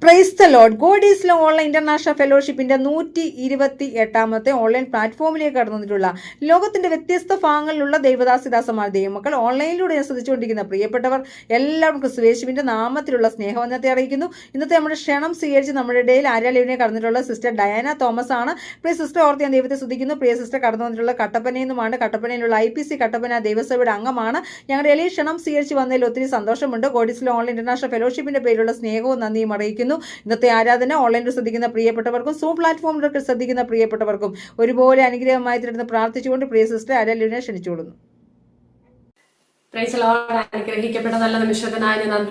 Price the Lord. God is love online international ഫെലോഷിപ്പിന്റെ 128ാമത്തെ online പ്ലാറ്റ്ഫോമിലേക്ക് കടന്നു വന്നിട്ടുള്ള ലോകത്തിന്റെ വ്യത്യസ്ത ഭാഗങ്ങളിലുള്ള ദൈവദാസിദാസന്മാർ ദൈവമക്കൾ ഓൺലൈനിലൂടെ ശ്രദ്ധിച്ചുകൊണ്ടിരിക്കുന്ന പ്രിയപ്പെട്ടവർ എല്ലാവർക്കും ക്രിസ്തുയേശുവിന്റെ നാമത്തിലുള്ള സ്നേഹവന്ദനത്തെ അറിയിക്കുന്നു. ഇന്നത്തെ നമ്മുടെ ക്ഷണം സ്വീകരിച്ച് നമ്മുടെ ഇടയിൽ ആരാലിവിനെ കടന്നിട്ടുള്ള സിസ്റ്റർ ഡയാന തോമസ് ആണ്. പ്രിയ സിസ്റ്റർ ഓർത്ത് ഞാൻ ദൈവത്തെ സ്തുതിക്കുന്നു. പ്രിയ സിസ്റ്റർ കടന്നു വന്നിട്ടുള്ള കട്ടപ്പനയിൽ നിന്നുമാണ്. കട്ടപ്പനയിലുള്ള IPC കട്ടപ്പന ദൈവസഭയുടെ അംഗമാണ്. ഞങ്ങളുടെ ഇടയിൽ ക്ഷണം സ്വീകരിച്ച് വന്നതിൽ ഒത്തിരി സന്തോഷമുണ്ട്. God is love online international ഫെലോഷിപ്പിന്റെ പേരിലുള്ള സ്നേഹവും നന്ദിയും അറിയിക്കുന്നു. ഇന്നത്തെ ആരാധന ഓൺലൈനിൽ ശ്രദ്ധിക്കുന്ന പ്രിയപ്പെട്ടവർക്കും സൂം പ്ലാറ്റ്ഫോമിലൊക്കെ ശ്രദ്ധിക്കുന്ന പ്രിയപ്പെട്ടവർക്കും ഒരുപോലെ അനുഗ്രഹമായി തീർന്ന് പ്രാർത്ഥിച്ചുകൊണ്ട് പ്രിയ സിസ്റ്റർ ആരാലിനെ ക്ഷണിച്ചുകൊള്ളുന്നു. അനുഗ്രഹിക്കപ്പെട്ട നല്ല നിമിഷത്തിനായി ഞാൻ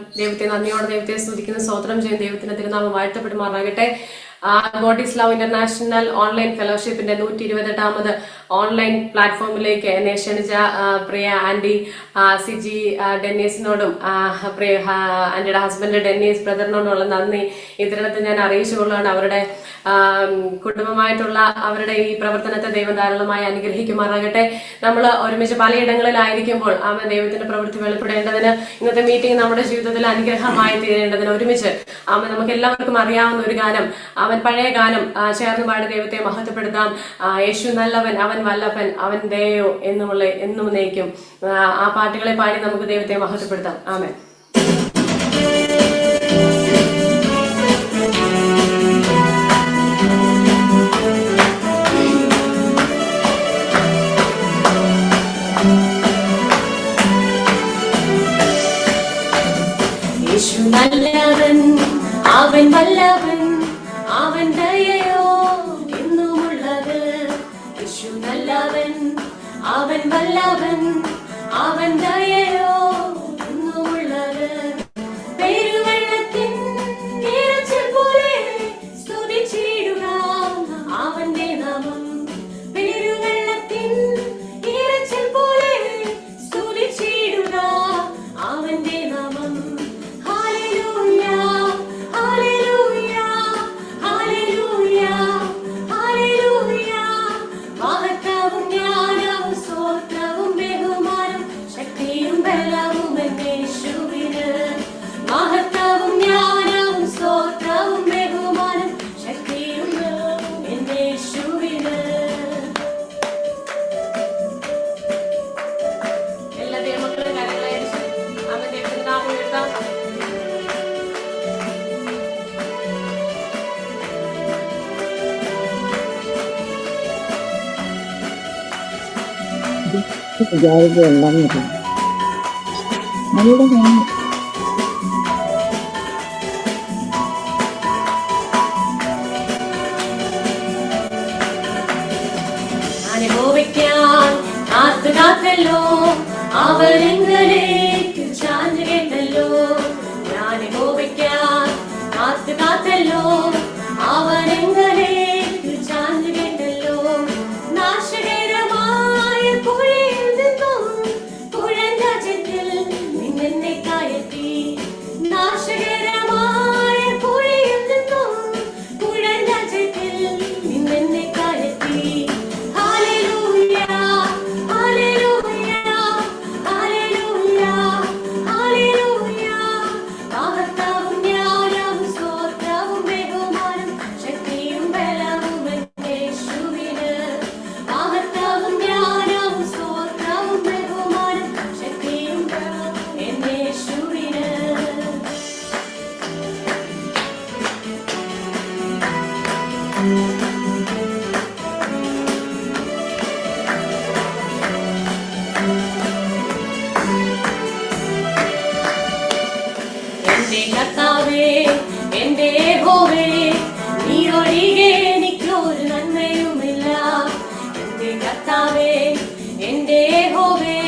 ദൈവത്തെ സ്തുതിക്കുന്ന സ്തോത്രം ചെയ്യുന്ന ദൈവത്തിന്റെ തിരുനാമം വാഴ്ത്തപ്പെടുമാറാകട്ടെ. God is love international online ഫെലോഷിപ്പിന്റെ 128ാമത് ഓൺലൈൻ പ്ലാറ്റ്ഫോമിലേക്ക് എന്നെ ക്ഷണിച്ച പ്രിയ ആന്റി സിജി ഡെന്നീസിനോടും പ്രിയ ആന്റിയുടെ ഹസ്ബൻഡ് ഡെന്നീസ് ബ്രദറിനോടുള്ള നന്ദി ഇതിനകത്ത് ഞാൻ അറിയിച്ചുകൊള്ളാണ്. അവരുടെ കുടുംബമായിട്ടുള്ള അവരുടെ ഈ പ്രവർത്തനത്തെ ദൈവം ധാരാളമായി അനുഗ്രഹിക്കുമാറാകട്ടെ. നമ്മൾ ഒരുമിച്ച് പലയിടങ്ങളിലായിരിക്കുമ്പോൾ അവൻ ദൈവത്തിന്റെ പ്രവൃത്തി വെളിപ്പെടേണ്ടതിന് ഇന്നത്തെ മീറ്റിംഗ് നമ്മുടെ ജീവിതത്തിൽ അനുഗ്രഹമായി തീരേണ്ടതിന് ഒരുമിച്ച് അവൻ നമുക്ക് എല്ലാവർക്കും അറിയാവുന്ന ഒരു ഗാനം, അവൻ പഴയ ഗാനം ചേർന്ന് പാടി ദൈവത്തെ മഹത്വപ്പെടുത്താം. യേശു നല്ലവൻ, അവൻ വല്ലഭൻ, അവൻ ദയോ എന്നും നയിക്കും. ആ പാട്ടുകളെ പാടി നമുക്ക് ദൈവത്തെ മഹത്വപ്പെടുത്താം. ആമേൻ. യേശു നല്ലവൻ, അവൻ വല്ലഭൻ, അവൻ ദയയോ എന്നുമുള്ളത്. യേശു നല്ലവൻ, അവൻ വല്ലഭൻ, അവൻ ദയയോ എന്നുമുള്ളത്. പെരുവെള്ളത്തിൻ ഇരച്ചിൽ പോലെ സ്തുതിച്ചിടുക അവന്റെ നാമം. പെരുവെള്ളത്തിൻ ഇരച്ചിൽ പോലെ സ്തുതിച്ചിടുക അവന്റെ നാമം. അനുഭവിക്കാൻ കാത്തുകാത്തല്ലോ അവരെങ്കിലേക്ക് ചാഞ്ഞു കേട്ടല്ലോ. ഞാൻ അനുഭവിക്കാൻ കാത്തുകാത്തല്ലോ അവരെങ്കിലേക്ക് ചാഞ്ഞു കേട്ടല്ലോ. നാശകരമായ കുഴിയിൽ നിന്നും കുഴഞ്ഞ ചെത്തിൽ നിന്നെ കയറ്റി. നാശകരമായ കുഴിയിൽ നിന്നും കുഴഞ്ഞ ചെത്തിൽ നിന്നെ കയറ്റി. എന്റെ കർത്താവേ, എന്റെ യഹോവേ, നീ ഒഴികെ എനിക്കൊരു നന്മയുമില്ല. എന്റെ കർത്താവേ, എന്റെ യഹോവേ,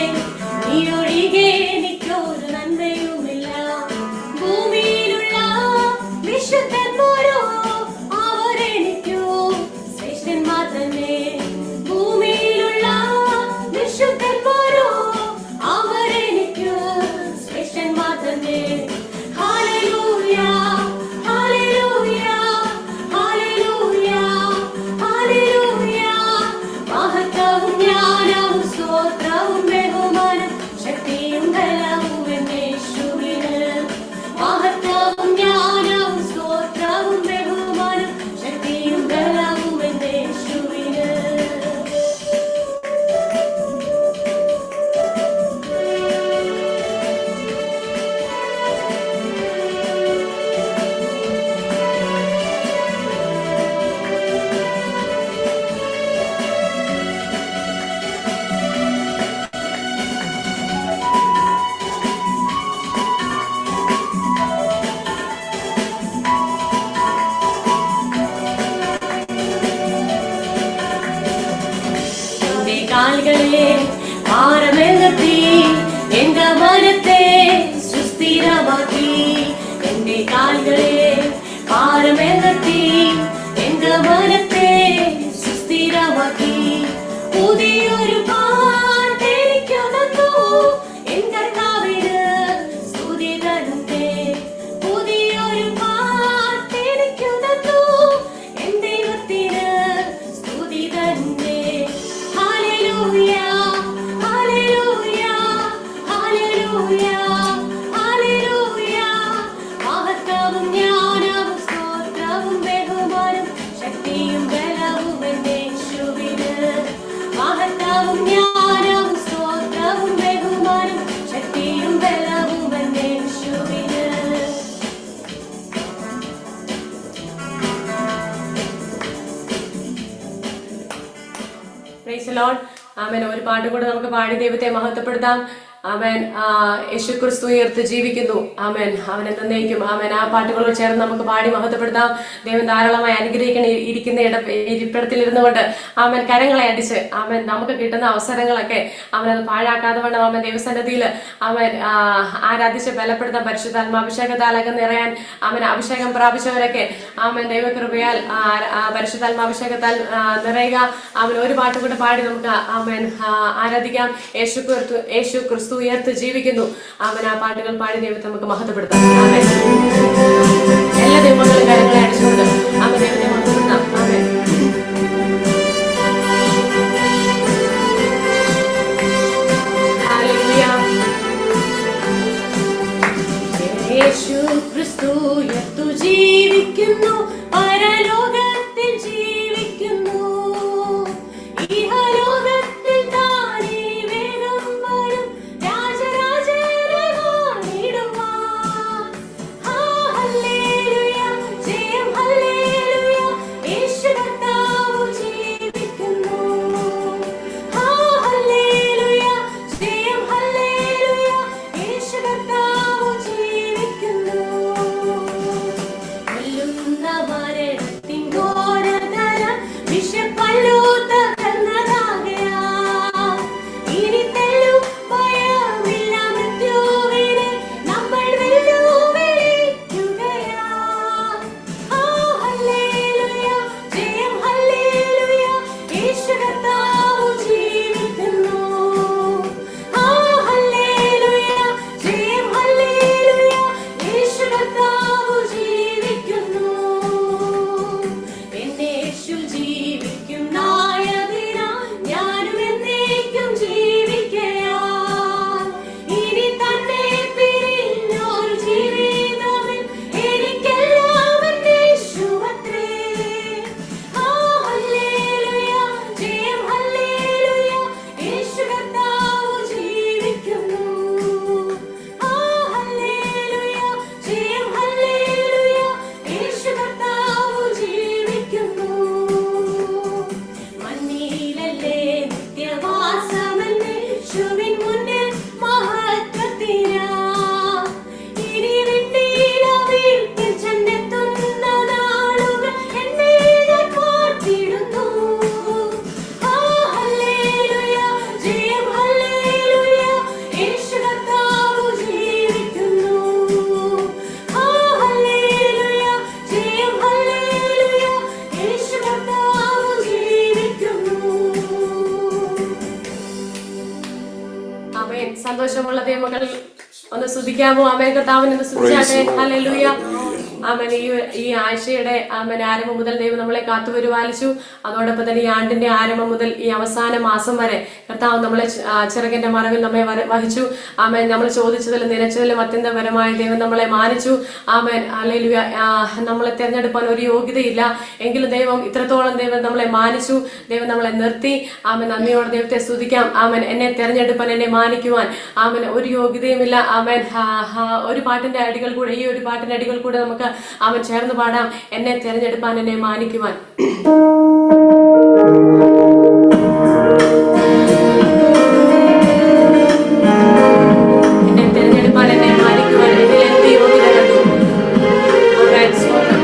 നീ ഒഴികെ എനിക്കൊരു നന്മയുമില്ല. ഭൂമിയിലുള്ള വിശുദ്ധന്മാരോ അവരെനിക്കു ശ്രേഷ്ഠന്മാർ തന്നെ. ഭൂമിയിലുള്ള വിശുദ്ധന്മാരോ അവരെനിക്കു ശ്രേഷ്ഠന്മാർ തന്നെ. മഹത്വവും ജ്ഞാനവും സ്തോത്രവും ശക്തിയും ബലവും യേശുവിന്. മഹത്വവും ജ്ഞാനവും സ്തോത്രവും ബഹുമാനം ശക്തിയും ബലവും യേശുവിന്. Praise the Lord. ആമേൻ. ഒരു പാട്ട് കൂടെ നമുക്ക് പാടി ദൈവത്തെ മഹത്വപ്പെടുത്താം. ആമേൻ. യേശു ക്രിസ്തു ഉയർത്ത് ജീവിക്കുന്നു. ആമേൻ. അവൻ എന്നേക്കും. ആമേൻ. ആ പാട്ടുകളോട് ചേർന്ന് നമുക്ക് പാടി മഹത്വപ്പെടുത്താം. ദൈവം ധാരാളമായി അനുഗ്രഹിക്കണ ഇരിക്കുന്ന ഇരിപ്പിടത്തിൽ ഇരുന്നു കൊണ്ട് ആമേൻ കരങ്ങളെ അടിച്ച് ആമേൻ നമുക്ക് കിട്ടുന്ന അവസരങ്ങളൊക്കെ അവൻ അത് പാഴാക്കാതെ വേണം ആമേൻ ദൈവസന്നിധിയിൽ ആമേൻ ആരാധിച്ച് ബലപ്പെടുത്താൻ. പരിശുദ്ധാത്മാഭിഷേകത്താലൊക്കെ നിറയാൻ ആമേൻ അഭിഷേകം പ്രാപിച്ചവരൊക്കെ ആമേൻ ദൈവകൃപയാൽ പരിശുദ്ധാത്മാഭിഷേകത്താൽ നിറയുക. ആമേൻ. ഒരു പാട്ട് കൂടെ പാടി നമുക്ക് ആമേൻ ആരാധിക്കാം. യേശു ക്രിസ്തു ഉയർത്ത് ജീവിക്കുന്നു. ആമേൻ. ആ പാട്ടുകൾ പാടി ദൈവത്തെ നമുക്ക് മഹത്വപ്പെടുത്താം. ആമേൻ. എല്ലാ ദൈവങ്ങളും കരങ്ങളെ അടിച്ചുകൊണ്ട് ആമേൻ ദൈവത്തെ മഹത്വപ്പെടുത്താം. ആമേൻ. ഹല്ലേലൂയ. യേശു ക്രിസ്തു ഉയർത്തു ജീവിക്കുന്നു. പരലോകത്തിൽ ജീവിക്കുന്നു. ഇഹലോകത്തിൽ താനേ വേഗം വരും. രാജരാജനെ വാണിടുവാൻ. ഹല്ലേലൂയ. ജയം ഹല്ലേലൂയ. യേശു കർത്താവ് ജീവിക്കുന്നു. ഹല്ലേലൂയ. ജയം ഹല്ലേലൂയ. യേശു കർത്താവ് ജീവിക്കുന്നു. കൊല്ലുന്ന മരണത്തിൻ ഘോരതരം വിഷപ്പല്ലു തകർന്നതാകയാ. ഇനി തെല്ലും ഭയമില്ല മൃത്യുവിനെ നമ്മൾ വെല്ലുവിളിക്കുകയാ. ഹല്ലേലൂയ. ജയം ഹല്ലേലൂയ. യേശു കർത്താവ് ജീവിക്കുന്നു. ഹല്ലേലൂയ. ജയം ഹല്ലേലൂയ. യേശു കർത്താവ് ജീവിക്കുന്നു. എന്നെ യേശു ജീവിക്കുന്നായതിനാൽ ഞാനും എന്നേക്കും ജീവിക്കയാ. ഇനി തന്നെ പിരിഞ്ഞൊരു ജീവിതമിൽ എനിക്കെല്ലാം യേശുവത്രേ. ഹല്ലേലൂയ. ജയം ഹല്ലേലൂയ. യേശു കർത്താവ് ജീവിക്കുന്നു. ഹല്ലേലൂയ. ജയം ഹല്ലേലൂയ. യേശു കർത്താവ് ജീവിക്കുന്നു. മണ്ണിലല്ലേ നിത്യവാസമെന്ന് യേശുവിൻ മുന്നിൽ മഹത്വത്തിനാ. ഇനി വിണ്ണിലവിൽ ചെന്നെത്തുന്ന നാളുകൾ എന്നെ ഞാൻ പാർത്തിടുന്നു. ഹല്ലേലൂയ. ജയം ഹല്ലേലൂയ. യേശു കർത്താവ് ജീവിക്കുന്നു. ഹല്ലേലൂയ. ജയം ഹല്ലേലൂയ. യേശു കർത്താവ് ജീവിക്കുന്നു. ആമേൻ. സന്തോഷമുള്ള ദൈവമക്കൾ ഒന്ന് സ്തുതിക്കാമോ? ആമേൻ. കർത്താവിനെ ഒന്ന് സ്തുതിച്ചാട്ടെ. ഹല്ലേലൂയ. ആമേൻ. ഈ ആഴ്ചയുടെ ആമേൻ ആരംഭം മുതൽ ദൈവം നമ്മളെ കാത്തുപരിപാലിച്ചു. അതോടൊപ്പം തന്നെ ഈ ആണ്ടിന്റെ ആരംഭം മുതൽ ഈ അവസാന മാസം വരെ കർത്താവ് നമ്മളെ ചിറകിന്റെ മറവിൽ നമ്മെ വഹിച്ചു. ആമേൻ. നമ്മൾ ചോദിച്ചതിലും നിലച്ചതിലും അത്യന്തപരമായ ദൈവം നമ്മളെ മാനിച്ചു. ആമേൻ. ഹല്ലേലൂയ. നമ്മളെ തിരഞ്ഞെടുപ്പാൻ ഒരു യോഗ്യതയില്ല എങ്കിലും ദൈവം ഇത്രത്തോളം ദൈവം നമ്മളെ മാനിച്ചു. ദൈവം നമ്മളെ നിർത്തി. ആമേൻ. നന്ദിയോടെ ദൈവത്തെ സ്തുതിക്കാം. ആമേൻ. എന്നെ തിരഞ്ഞെടുപ്പാൻ, എന്നെ മാനിക്കുവാൻ ആമേൻ ഒരു യോഗ്യതയുമില്ല. ആമേൻ. ഒരു പാട്ടിന്റെ അടികൾ കൂടെ, ഈ ഒരു പാട്ടിന്റെ അടികൾ കൂടെ നമുക്ക് ആമേൻ ചേർന്ന് പാടാം. എന്നെ തിരഞ്ഞെടുപ്പാൻ, എന്നെ മാനിക്കുവാൻ. എന്നെ തിരഞ്ഞെടുപ്പാൻ, എന്നെ മാനിക്കുവാൻ എന്നിൽ എന്ത് യോഗ്യത കണ്ടു. ആമേൻ. സ്തോത്രം.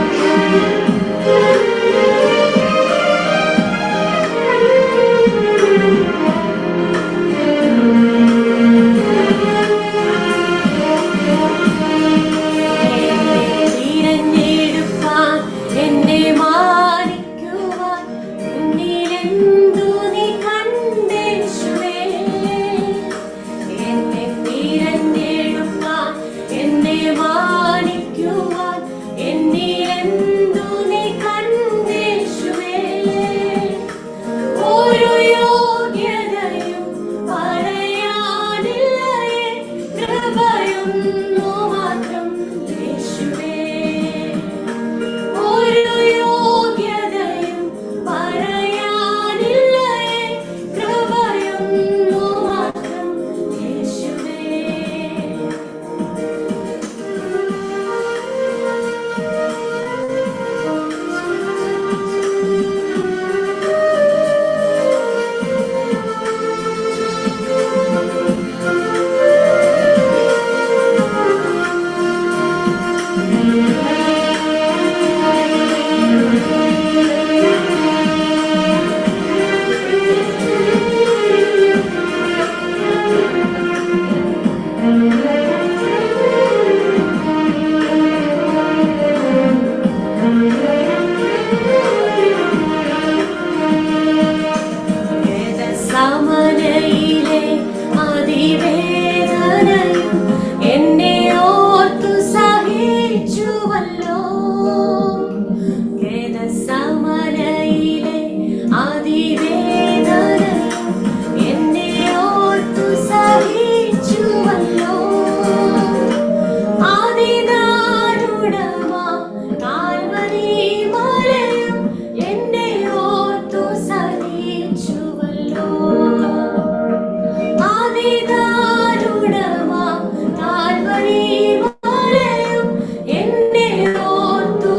തിരഞ്ഞെടുപ്പാൻ, എന്നെ മാനിക്കുവാൻ എന്നിൽ ഖേദസമരയിലെ അതിവേദനയും എന്നെ ഓർത്തു സഹിച്ചുവല്ലോ. അതിദാരുണമാം കാൽവരി മലയും എന്നെ ഓർത്തു സഹിച്ചുവല്ലോ. അതിദാരുണമാം കാൽവരി മലയും എന്നെ ഓർത്തു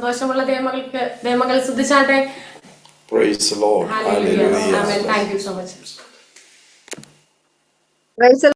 സന്തോഷമുള്ള ദൈവമകൾ ശ്രദ്ധിച്ചാട്ടെ. Praise the Lord. Hallelujah. Hallelujah. Amen. Thank you so much. Praise the